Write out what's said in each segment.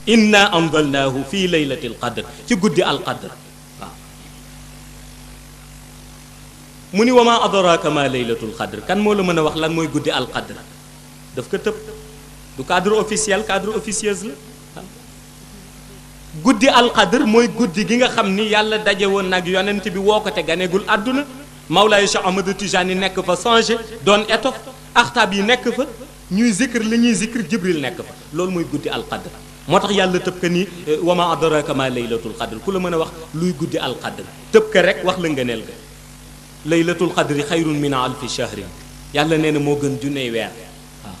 inna anzalnaahu fi laylatil qadr ci guddi al qadr waaw mu ni wa ma adraka ma laylatul qadr kan moo la mën a wax lan mooy guddi al qadr daf ko tëb du cadre officiel cadre officieuse la guddi al qadr mooy guddi gi nga xam ni yàlla daje woon nag yonent bi woo ko te ganeegul àdduna Mawlaay Cheikh Ahmadou Tijani nekk fa changé doon étof axtaab yi nekk fa ñuy zikr li ñuy zikr Jibril nekk fa loolu mooy guddi al qadr moo tax yàlla tëb ka ni wa ma adraka ma laylatul qadr ku la mën a wax luy guddi al qadr tëb ka rek wax la ngëneel ga laylatul qadri xayrun min alfi shahrin yàlla nee na moo gën junney weer waaw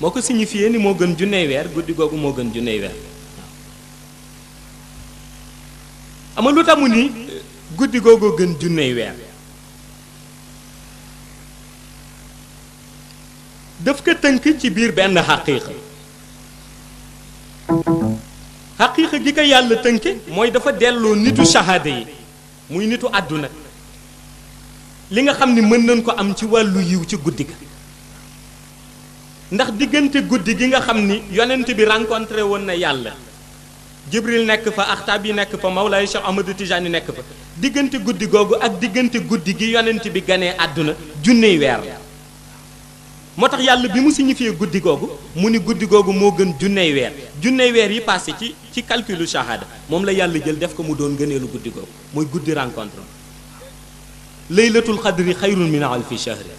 moo ko signifié ni moo gën junney weer guddi googu moo gën junney weer waaw ama lu tax mu ni guddi googu gën junney weer daf ko tënk ci biir benn xaqiiqa xaqiiqa gi ko yàlla tënke mooy dafa delloo nitu shahada yi muy nitu àdduna li nga xam ni mën nañ ko am ci wàllu yiw ci guddi ga ndax diggante guddi gi nga xam ni yonent bi rencontré woon na yàlla Jibril nekk fa axtaab yi nekk fa Mawlaay Cheikh Ahmadou Tijani nekk fa diggante guddi googu ak diggante guddi gi yonent bi ganee àdduna junney weer la moo tax yàlla bi mu signifié guddi googu mu ni guddi googu moo gën junney weer yi passé ci calculu shahada moom la yàlla jël def ko mu doon gëneelu guddi googu mooy guddi rencontre laylatul qadri xayrun min alfi shahri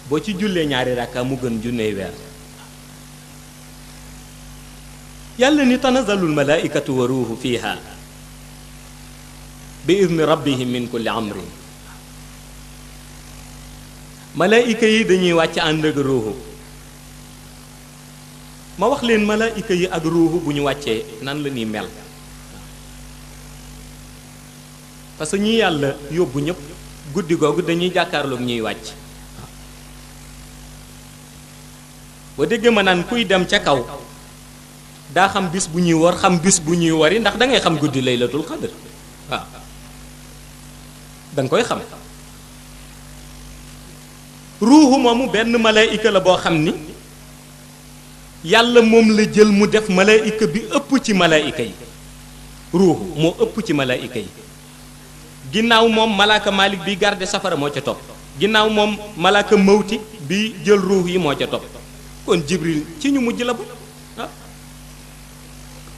boo ci jullee ñaari rakka mu gën junney weer yàlla ni tanazalul malaikatu wa ruuhu fiha bi idni rabbihim min kulli amrin malaayika yi dañuy wàcc ànd ak ruuxu ma wax leen malaayika yi ak ruuxu bu ñu wàccee nan la ñuy mel parce que ñi yàlla yóbbu ñëpp guddi googu dañuy jàkkaarloog ñuy wàcc boo déggee ma naan kuy dem ca kaw daa xam bis bu ñuy war xam bis bu ñuy wari ndax da ngay xam guddi laylatul qadr waaw da nga koy xam ruuxu moomu benn malaayika la boo xam ni yàlla moom la jël mu def malaayika bi ëpp ci malaayika yi ruuxu moo ëpp ci malaayika yi ginnaaw moom malaaka Malik bi garde safara moo ca topp ginnaaw moom malaaka mawti bi jël ruux yi moo ca topp kon Jibril ci ñu mujj la ba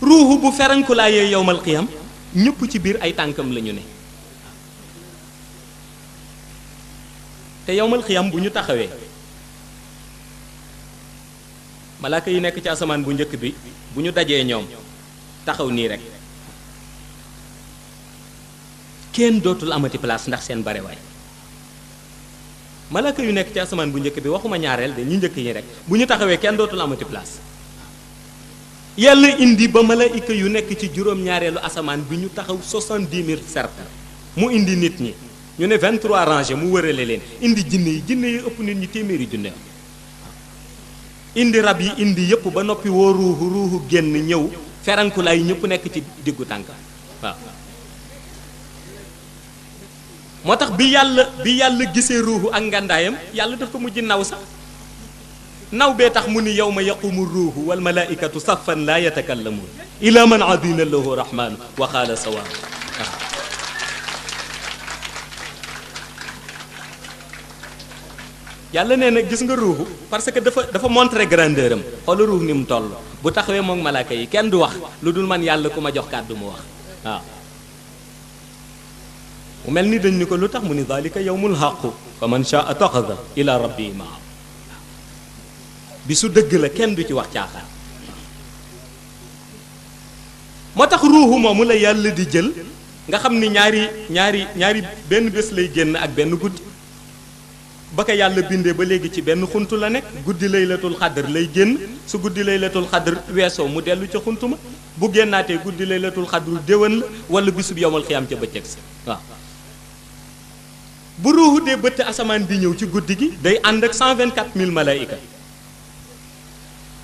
ruuxu bu ferankulaayee yowmal qiyam ñëpp ci biir ay tànkam la ñu ne te yowmal xiyam bu ñu taxawee malaaka yi nekk ci asamaan bu njëkk bi bu ñu dajee ñoom taxaw nii rek kenn dootul amati place ndax seen barewaay malaaka yu nekk ci asamaan bu njëkk bi waxuma ñaareel de ñu njëkk yi rek bu ñu taxawee kenn dootul amati place yàlla indi ba malaayika yu nekk ci juróom-ñaareelu asamaan bi ñu taxaw 70 000 cercle mu indi nit ñi ñu ne 23 rangées mu wërale leen indi jinne yi ëpp nit ñi téeméeri junne indi rab yi indi yëpp ba noppi woo ruuxu génn ñëw ferankulaay yi ñëpp nekk ci diggu tànk waaw moo tax bi yàlla gisee ruuxu ak ngàndaayam yàlla daf ko mujj naw sax naw bee tax mu ni yawma yaqumu ruuxu wal malaikatu saffan laa yatakallamuun ila man adina lahu rahmanu wa qaala sawaab yàlla nee na gis nga ruuxu parce que dafa montré grandeur am xoola ruux ni mu toll bu taxawee moom malaaka yi kenn du wax lu dul man yàlla ku ma jox kàddu mu wax waaw mu mel ni dañ ni ko lu tax mu ni dalika yawmul haqq fa man shaa taxada ila rabbihi maa bi su dëgg la kenn du ci wax caaxaan moo tax ruuxu moomu la yàlla di jël nga xam ni ñaari benn bés lay génn ak benn guddi ba ko yàlla bindee ba léegi ci benn xuntu la nekk guddi laylatul xadr lay génn su guddi laylatul xadr weesoo mu dellu ca xuntu ma bu génnaatee guddi laylatul xadru déwén la wala bisub yowmal xiyaam ca bëccëg si waaw bu ruuxu dee bëtt asamaan di ñëw ci guddi gi day ànd ak 124 000 malaayika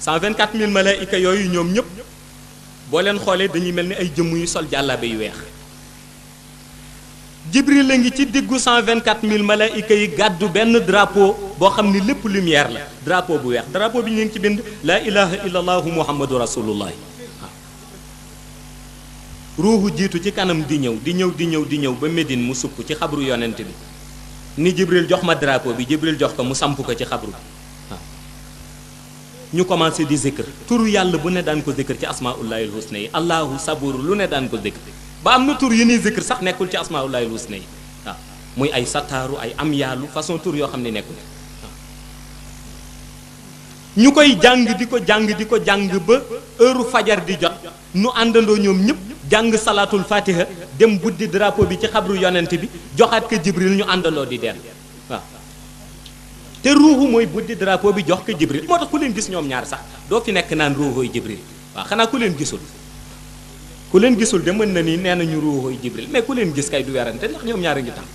124 000 malaayika yooyu ñoom ñëpp boo leen xoolee dañuy mel ni ay jëmm yu sol jàllaabe yu weex Jibril la ngi ci diggu 124 000 malaayika yi gàddu benn drapeau boo xam ni lépp lumière la drapeau bu weex drapeau bi ñu ngi ci bind laa ilaha illa allahu muhammadu rasulullah. ruuxu jiitu ci kanam di ñëw ba Médine mu sukk ci xabru yonent bi ni Jibril jox ma drapeau bi Jibril jox ko mu samp ko ci xabru bi waaw ñu commencé di zikr turu yàlla bu ne daan ko zikr ci asmaullahil husna yi allahu sabur lu ne daan ko zikr ba am na tur yi ñuy zikr sax nekkul ci asmaullahil husna yi waaw muy ay sataaru ay am yaalu façon tur yoo xam ne nekkul waaw ñu koy jàng di ko jàng ba heure fajar di jot nu àndandoo ñoom ñëpp jàng salaatul fatiha dem buddi drapeau bi ci xabru yonent bi joxaat ko Jibril ñu àndandoo di dellu waaw te ruuxu mooy buddi drapeau bi jox ko Jibril moo tax ku leen gis ñoom ñaar sax doo fi nekk naan ruuxooy Jibril waaw xanaa ku leen gisul de mën na ni nee nañu ruuxooy Jibril mais ku leen gis kay du werante ndax ñoom ñaar a ngi tax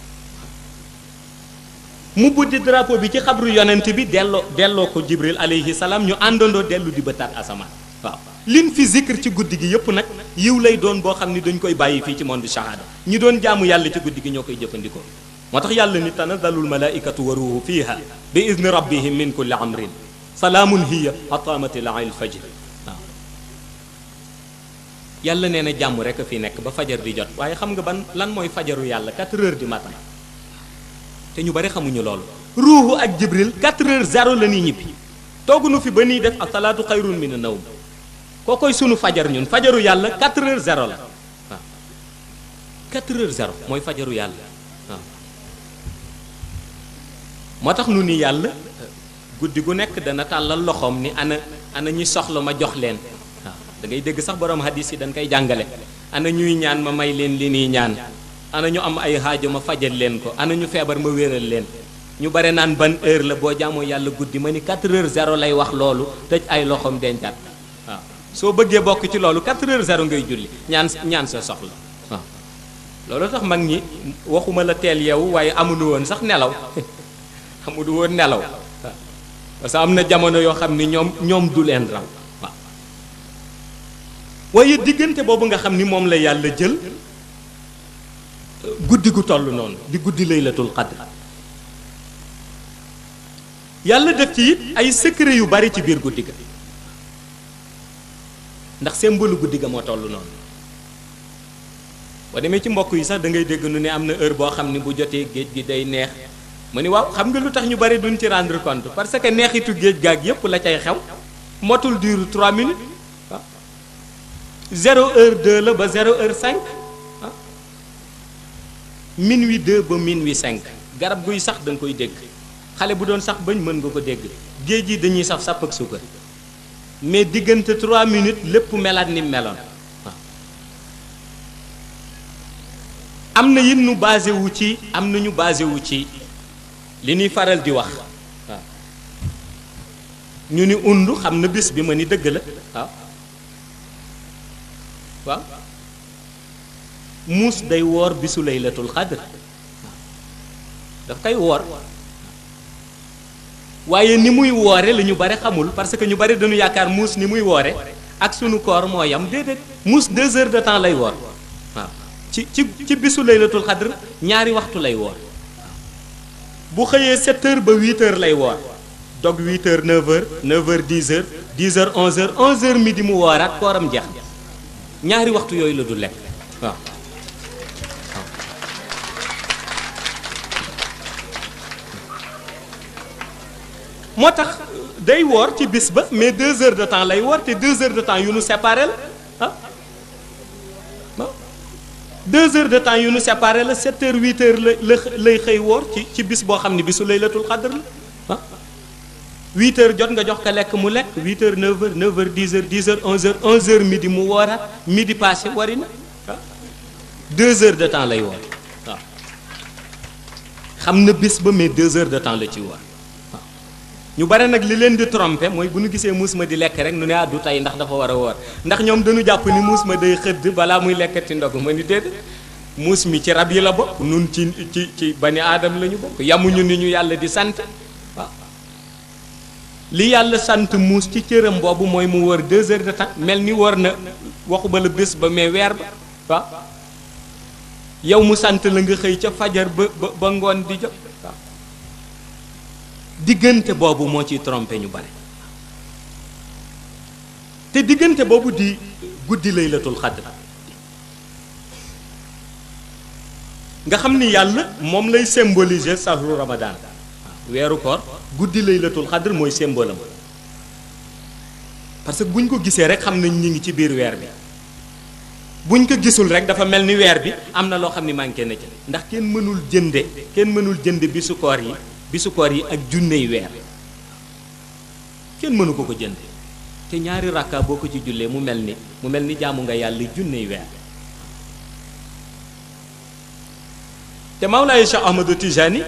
mu buddi drapeau bi ci xabru yonent bi delloo ko Jibril alayhi salaam ñu àndandoo dellu di bëtaat asamaan waaw lin fi zikr ci guddi gi yëpp nag yiw lay doon boo xam ni dañ koy bàyyi fii ci monde shahada ñi doon jaamu yàlla ci guddi gi ñoo koy jëfandikoo moo tax yàlla ni tanazzalul malaikatu wa ruuhu fiha bi izni rabbihim min kulli amrin salaamun hiya hatta matla'il fajr waaw yàlla nee na jàmm rek a fi nekk ba fajar di jot waaye xam nga lan mooy fajaru yàlla 4 heures du matin te ñu bari xamuñu loolu ruuhu ak Jibril 4 heures 0 la ñuy ñibbi toogunu fi ba nii def ak salaatu xayrun mina nawm koo koy sunu fajar ñun fajaru yàlla 4 heures 0 la waaw 4 heures 0 mooy fajaru yàlla waaw moo tax nu ni yàlla guddi gu nekk dana tàllal loxoom ni ana ñi soxla ma jox leen waaw da ngay dégg sax borom hadis yi dañ koy jàngale ana ñuy ñaan ma may leen li ñuy ñaan ana ñu am ay xaajo ma fajal leen ko ana ñu feebar ma wéral leen ñu bare naan ban heure la boo jaamoo yàlla guddi ma ni 4 heures 0 lay wax loolu tëj ay loxoom dencaat waaw soo bëggee bokk ci loolu 4 heures 0 ngay julli ñaan sa soxla waaw loolu tax mag ñi waxuma la teel yeewu waaye amuñu woon sax nelaw amuñu woon nelaw waaw parce que am na jamono yoo xam ni ñoom du leen raw waaw waaye diggante boobu nga xam ni moom la yàlla jël guddi gu toll noonu di guddi laylatul qadr yàlla def ci it ay secret yu bari ci biir guddi ga ndax symbole guddi ga moo toll noonu boo demee ci mbokk yi sax da ngay dégg nu ne am na heure boo xam ni bu jotee géej gi day neex ma ni waaw xam nga lu tax ñu bari duñ ci rendre compte parce que neexitu géej gaag yépp la cay xew motul diiru 3 minutes waaw 0 heure 2 la ba 0 heure 5 ah minuit 2 ba minuit 5 garab guy sax da nga koy dégg xale bu doon sax bañ mën nga ko dégg géej yi dañuy saf sàpp ak suukar mais diggante 3 minutes lépp melaat ni meloon waaw am na it nu basé wu ci am na ñu basé wu ci li ñuy faral di wax waaw ñu ni undu xam na bis bi ma ni dëgg la waaw waaw muus day woor bisu laylatul xadr daf koy woor waaye ni muy woore la ñu bari xamul parce que ñu bari dañu yaakaar muus ni muy woore ak sunu koor moo yam déedéet muus 2 heures de temps lay woor waaw ci bisu laylatul xadr ñaari waxtu lay woor bu xëyee 7 heures ba 8 heures lay woor dog 8 heures 9 heures 9 heures 10 heures 10 heures 11 heures 11 heures midi mu wooraat kooram jeex ñaari waxtu yooyu la du lekk waaw moo tax day woor ci bis ba mais 2 heures de temps lay woor te 2 heures de temps yu nu séparé la ah 2 heures de temps yu nu séparé la 7 heures 8 heures la lay xëy woor ci bis boo xam ne bisu laylatul xadr la ah 8 heures jot nga jox ko lekk mu lekk 8 heures 9 heures 9 heures 10 heures 10 heures 11 heures 11 heures midi mu wooraat midi passé wari na ah 2 heures de temps lay woor waaw xam na bis ba mais 2 heures de temps la ci woor. ñu bare nag li leen di tromper mooy bu ñu gisee muus ma di lekk rek nu ne ah du tey ndax dafa war a woor ndax ñoom dañu jàpp ni muus ma day xëdd balaa muy lekkati ndog ma ni déedéet muus mi ci rab yi la bokk nun ci bani aadam la ñu bokk yamuñu ni ñu yàlla di sant waaw li yàlla sant muus ci cëram boobu mooy mu wër 2 heures de temps mel ni wër na waxu ba la bés ba mais weer ba waaw yow mu sant la nga xëy ca fajar ba ngoon di jot waaw diggante boobu moo ciy trompé ñu bare te diggante boobu di guddi laylatul xadr nga xam ni yàlla moom lay symboliser sahru ramadan weeru koor guddi laylatul xadr mooy symbole am parce que buñ ko gisee rek xam nañ ñi ngi ci biir weer bi buñ ko gisul rek dafa mel ni weer bi am na loo xam ni manqué na ci ndax kenn mënul jënde bisu koor yi ak junney weer kenn mënu ko jënde te ñaari rakka boo ko ci jullee mu mel ni jaamu nga yàlla junney weer te Mawlaay Cheikh Ahmadou Tijani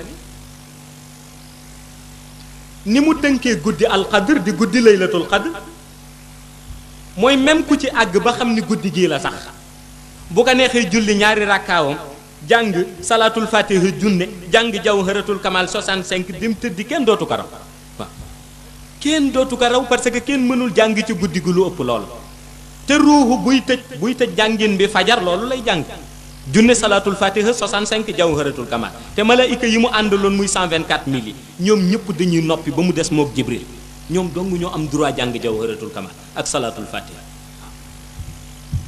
ni mu tënkee guddi alqadr di guddi laylatul qadr mooy même ku ci àgg ba xam ni guddi gii la sax bu ko neexee julli ñaari rakkaawam jàng salaatul fatiha junne jàng jawharatul kamal 65 dim tëddi kenn dootu ko raw waaw kenn dootu ko raw parce que kenn mënul jàng ci guddi gi lu ëpp loolu te ruuxu buy tëj jàngin bi fajar loolu lay jàng junne salaatul fatiha 65 jawharatul kamal te malaayika yi mu àndaloon muy 124 000 yi ñoom ñëpp dañuy noppi ba mu des mook jibril ñoom dong ñoo am droit jàng jawharatul kamal ak salaatul fatiha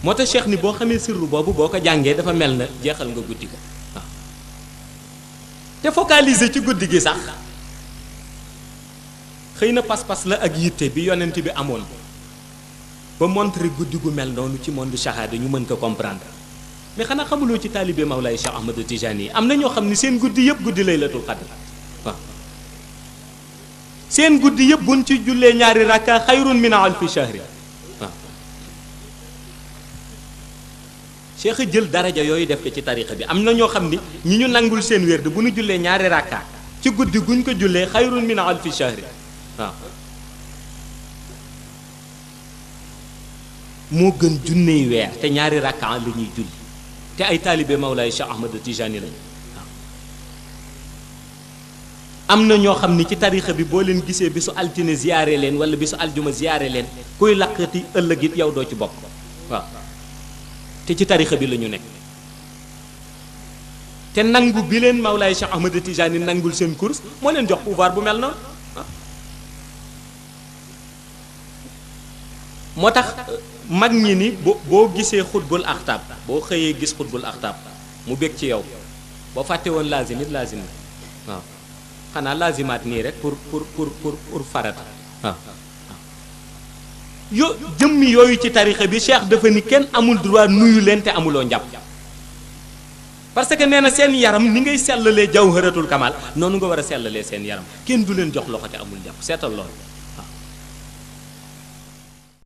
moo tax cheikh ni boo xamee sirru boobu boo ko jàngee dafa mel na jeexal nga guddi ko waaw te focaliser ci guddi gi sax xëy na pas-pas la ak yitte bi yonent bi amoon ba montrer guddi gu mel noonu ci monde shahada ñu mën ko comprendre mais xanaa xamuloo ci taalibe Mawlaay Cheikh Ahmadou Tijani yi am na ñoo xam ni seen guddi yëpp guddi laylatul qadr waaw seen guddi yëpp buñ ci jullee ñaari rakka xayrun min alfi shahri waaw cheikh jël daraja yooyu def ko ci tariqa bi am na ñoo xam ni ñi ñu nangul seen wérd bu ñu jullee ñaari rakka ci guddi guñ ko jullee xayrun min alfi shahri waaw moo gën junney weer te ñaari rakka la ñuy julli te ay taalibe Mawlaay Cheikh Ahmadou Tijani lañu am na ñoo xam ni ci tarixa bi boo leen gisee bisu altine ziyaare leen wala bisu aljuma ziyaare leen kuy laqati ëllëg it yow doo ci bokk waaw te ci tarixa bi la ñu nekk te nangu bi leen Mawlaay Cheikh Ahmadou Tijani nangul seen course moo leen jox pouvoir bu mel noonu moo tax mag ñi ni boo gisee xutbul axtaab boo xëyee gis xutbul axtaab mu bég ci yow boo fàtte woon laazim it laazim waaw xanaa laazimaat nii rek pour farata waaw jëmmi yooyu ci tarixa bi cheikh dafa ni kenn amul droit nuyu leen te amuloo njàpp parce que nee na seen yaram ni ngay sellalee jawharatul kamal noonu nga war a sellalee seen yaram kenn du leen jox loxo te amul njàpp seetal loolu